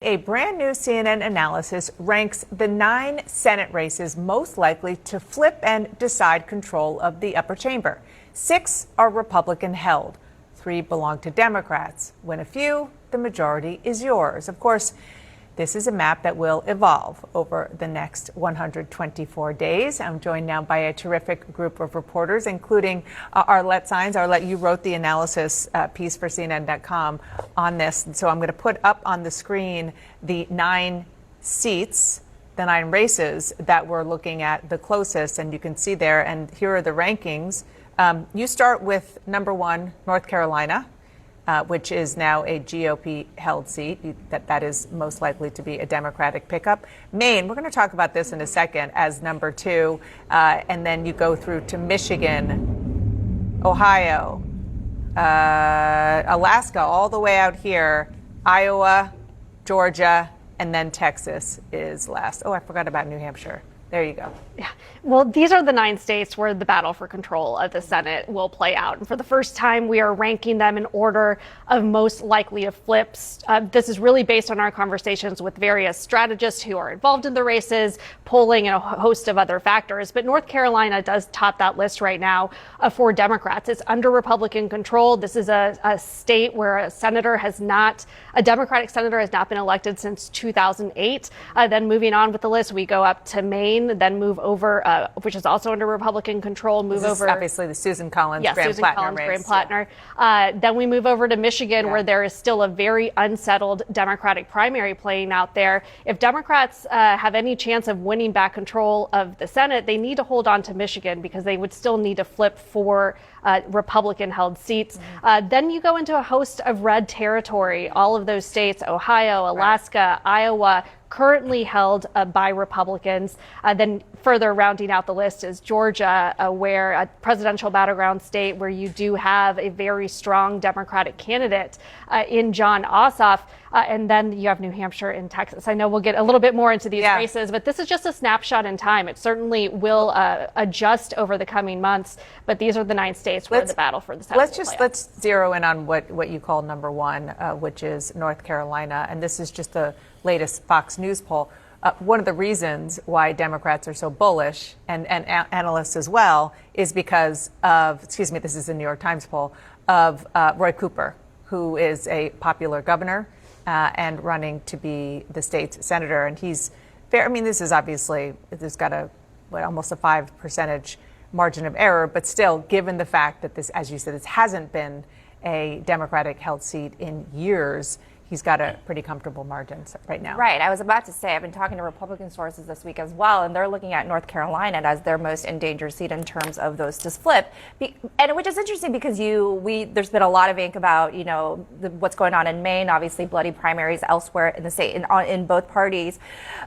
A brand new CNN analysis ranks the 9 Senate races most likely to flip and decide control of the upper chamber. 6 are Republican held. 3 belong to Democrats. Win a few, the majority is yours. Of course, this is a map that will evolve over the next 124 days. I'm joined now by a terrific group of reporters, including Arlette Saenz. Arlette, you wrote the analysis piece for CNN.com on this. And so I'm going to put up on the screen the 9 seats, the 9 races that we're looking at the closest. And you can see there, and here are the rankings. You start with number 1, North Carolina, which is now a GOP-held seat. That is most likely to be a Democratic pickup. Maine, we're going to talk about this in a second, as number 2. And then you go through to Michigan, Ohio, Alaska, all the way out here, Iowa, Georgia, and then Texas is last. Oh, I forgot about New Hampshire. There you go. Yeah. Well, these are the 9 states where the battle for control of the Senate will play out. And for the first time, we are ranking them in order of most likely to flips. This is really based on our conversations with various strategists who are involved in the races, polling, and a host of other factors. But North Carolina does top that list right now for Democrats. It's under Republican control. This is a state where a Democratic senator has not been elected since 2008. Then moving on with the list, we go up to Maine, then move over, which is also under Republican control, obviously the Susan Collins, Graham Plattner. Then we move over to Michigan, where there is still a very unsettled Democratic primary playing out there. If Democrats have any chance of winning back control of the Senate, they need to hold on to Michigan because they would still need to flip 4 Republican-held seats. Then you go into a host of red territory. All of those states, Ohio, Alaska, Iowa, currently held by Republicans. Then further rounding out the list is Georgia, where a presidential battleground state where you do have a very strong Democratic candidate in Jon Ossoff. And then you have New Hampshire and Texas. I know we'll get a little bit more into these races, but this is just a snapshot in time. It certainly will adjust over the coming months. But these are the 9 states where the battle for the Senate Let's zero in on what you call number 1, which is North Carolina. And this is just the latest Fox News poll. One of the reasons why Democrats are so bullish, and analysts as well, is because of, this is a New York Times poll, of Roy Cooper, who is a popular governor and running to be the state's senator. And he's fair. I mean, this is obviously, there's got almost a 5% margin of error, but still, given the fact that this, as you said, this hasn't been a Democratic held seat in years, he's got a pretty comfortable margin right now. Right. I was about to say, I've been talking to Republican sources this week as well, and they're looking at North Carolina as their most endangered seat in terms of those to flip. And which is interesting because there's been a lot of ink about, what's going on in Maine, obviously bloody primaries elsewhere in the state, in both parties.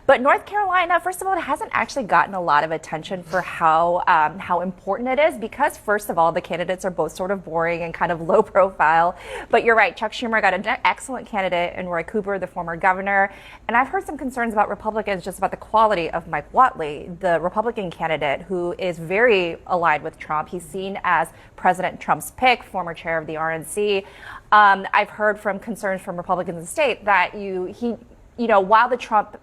But North Carolina, first of all, it hasn't actually gotten a lot of attention for how important it is because, first of all, the candidates are both sort of boring and kind of low profile. But you're right, Chuck Schumer got an excellent candidate in Roy Cooper, the former governor. And I've heard some concerns about Republicans just about the quality of Mike Whatley, the Republican candidate who is very allied with Trump. He's seen as President Trump's pick, former chair of the RNC. I've heard from concerns from Republicans in the state that while the Trump,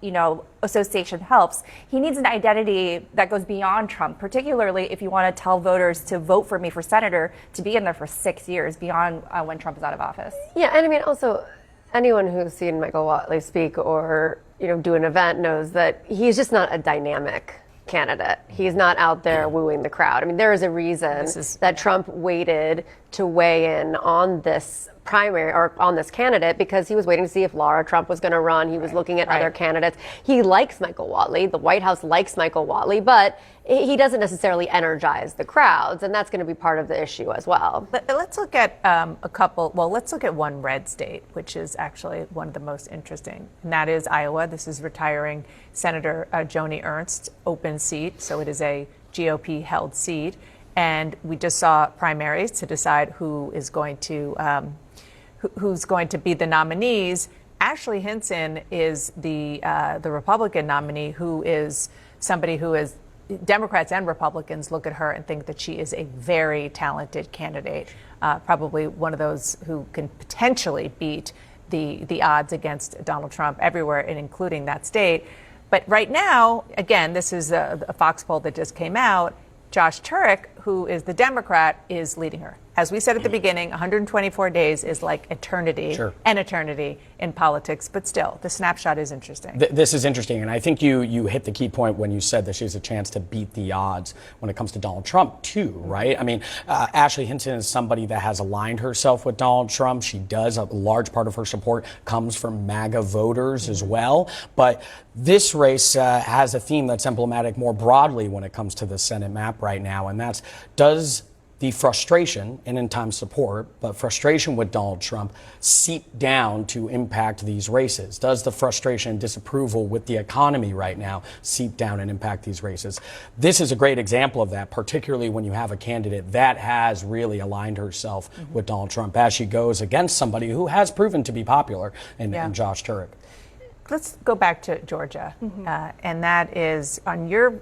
association helps, he needs an identity that goes beyond Trump, particularly if you want to tell voters to vote for me for senator, to be in there for 6 years beyond when Trump is out of office. Yeah, and I mean, also, anyone who's seen Michael Whatley speak or, do an event knows that he's just not a dynamic candidate. He's not out there wooing the crowd. I mean, there is a reason that Trump waited to weigh in on this primary or on this candidate because he was waiting to see if Laura Trump was going to run. He was looking at other candidates. He likes Michael Whatley. The White House likes Michael Whatley, but he doesn't necessarily energize the crowds, and that's going to be part of the issue as well. But let's look at let's look at one red state, which is actually one of the most interesting, and that is Iowa. This is retiring Senator Joni Ernst's open seat, so it is a GOP-held seat. And we just saw primaries to decide who's going to be the nominees. Ashley Hinson is the Republican nominee, who is somebody who is Democrats and Republicans look at her and think that she is a very talented candidate, probably one of those who can potentially beat the odds against Donald Trump everywhere, and including that state. But right now, again, this is a Fox poll that just came out. Josh Turek, who is the Democrat, is leading her. As we said at the beginning, 124 days is like eternity, an eternity in politics. But still, the snapshot is interesting. This is interesting. And I think you hit the key point when you said that she has a chance to beat the odds when it comes to Donald Trump, too, right? I mean, Ashley Hinton is somebody that has aligned herself with Donald Trump. She does. A large part of her support comes from MAGA voters as well. But this race has a theme that's emblematic more broadly when it comes to the Senate map right now. And that's, does the frustration, and in time support, but frustration with Donald Trump seep down to impact these races? Does the frustration and disapproval with the economy right now seep down and impact these races? This is a great example of that, particularly when you have a candidate that has really aligned herself with Donald Trump as she goes against somebody who has proven to be popular in Josh Turek. Let's go back to Georgia, and that is on your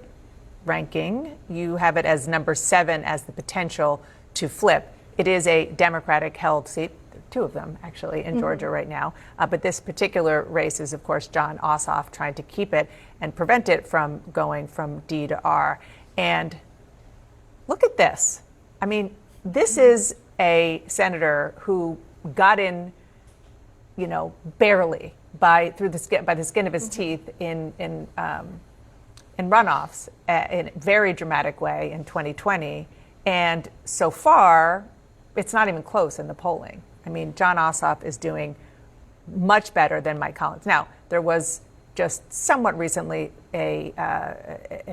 ranking, you have it as number 7 as the potential to flip. It is a Democratic held seat, 2 of them actually in Georgia right now. But this particular race is, of course, Jon Ossoff trying to keep it and prevent it from going from D to R. And look at this. I mean, this is a senator who got in, barely by the skin of his teeth in runoffs in a very dramatic way in 2020. And so far, it's not even close in the polling. I mean, Jon Ossoff is doing much better than Mike Collins. Now, there was just somewhat recently a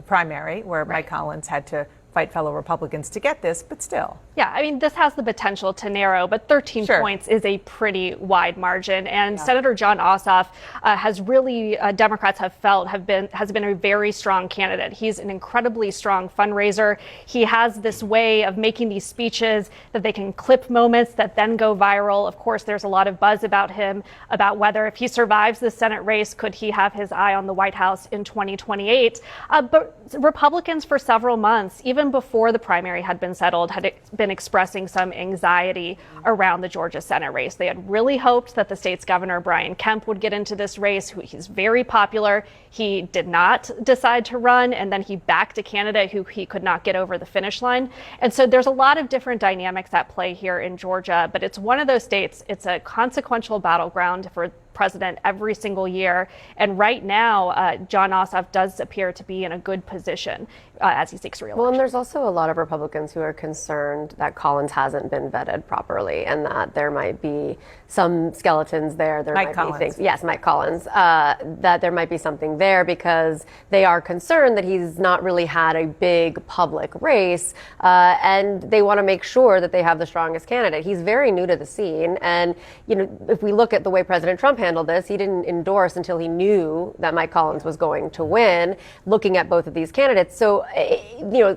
primary where Mike Collins had to fight fellow Republicans to get this, but still. Yeah, I mean, this has the potential to narrow, but 13 points is a pretty wide margin. And Senator Jon Ossoff has really, Democrats have felt, has been a very strong candidate. He's an incredibly strong fundraiser. He has this way of making these speeches that they can clip moments that then go viral. Of course, there's a lot of buzz about him, about whether if he survives the Senate race, could he have his eye on the White House in 2028. But Republicans for several months, even before the primary had been settled, had been expressing some anxiety around the Georgia Senate race. They had really hoped that the state's governor, Brian Kemp, would get into this race. He's very popular. He did not decide to run, and then he backed a candidate who he could not get over the finish line. And so there's a lot of different dynamics at play here in Georgia, but it's one of those states, it's a consequential battleground for president every single year. And right now, Jon Ossoff does appear to be in a good position as he seeks re-election. Well, and there's also a lot of Republicans who are concerned that Collins hasn't been vetted properly and that there might be some skeletons there. Mike Collins. Yes, Mike Collins. That there might be something there because they are concerned that he's not really had a big public race, and they want to make sure that they have the strongest candidate. He's very new to the scene, and if we look at the way President Trump handled this, he didn't endorse until he knew that Mike Collins was going to win, looking at both of these candidates. So,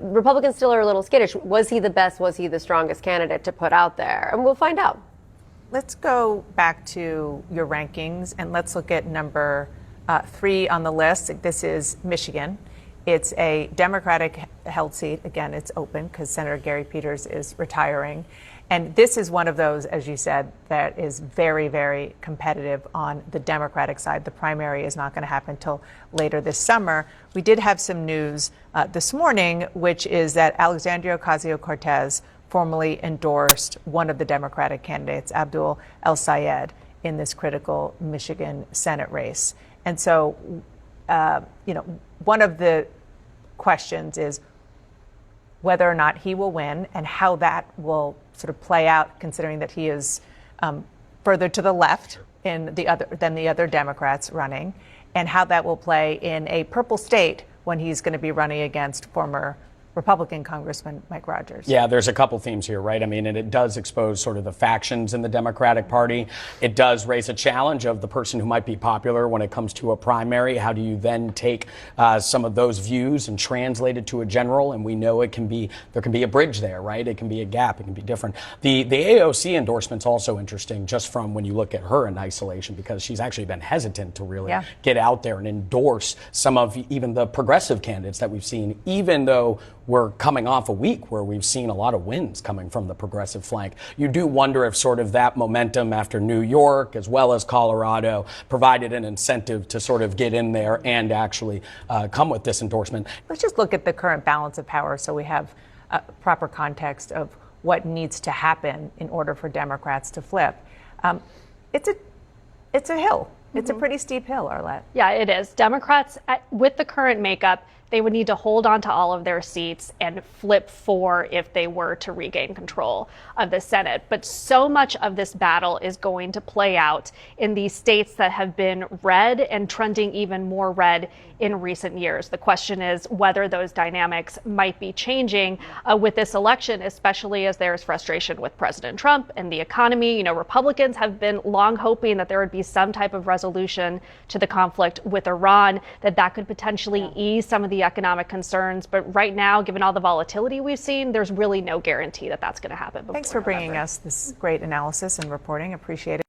Republicans still are a little skittish. Was he the best? Was he the strongest candidate to put out there? And we'll find out. Let's go back to your rankings and let's look at number 3 on the list. This is Michigan. It's a Democratic held seat. Again, it's open because Senator Gary Peters is retiring. And this is one of those, as you said, that is very, very competitive on the Democratic side. The primary is not going to happen until later this summer. We did have some news this morning, which is that Alexandria Ocasio-Cortez formally endorsed one of the Democratic candidates, Abdul El-Sayed, in this critical Michigan Senate race. And so, one of the questions is whether or not he will win and how that will sort of play out, considering that he is further to the left than the other Democrats running, and how that will play in a purple state when he's going to be running against former Republican Congressman Mike Rogers. Yeah, there's a couple themes here, right? I mean, and it does expose sort of the factions in the Democratic Party. It does raise a challenge of the person who might be popular when it comes to a primary. How do you then take some of those views and translate it to a general? And we know there can be a bridge there, right? It can be a gap. It can be different. The AOC endorsement's also interesting, just from when you look at her in isolation, because she's actually been hesitant to really get out there and endorse some of even the progressive candidates that we've seen, even though we're coming off a week where we've seen a lot of wins coming from the progressive flank. You do wonder if sort of that momentum after New York as well as Colorado provided an incentive to sort of get in there and actually come with this endorsement. Let's just look at the current balance of power so we have proper context of what needs to happen in order for Democrats to flip. It's a hill. It's a pretty steep hill, Arlette. Yeah, it is. Democrats, with the current makeup, they would need to hold on to all of their seats and flip 4 if they were to regain control of the Senate. But so much of this battle is going to play out in these states that have been red and trending even more red in recent years. The question is whether those dynamics might be changing with this election, especially as there's frustration with President Trump and the economy. You know, Republicans have been long hoping that there would be some type of resolution to the conflict with Iran, that could potentially ease some of the economic concerns. But right now, given all the volatility we've seen, there's really no guarantee that that's going to happen before Thanks for bringing November. us this great analysis and reporting. Appreciate it.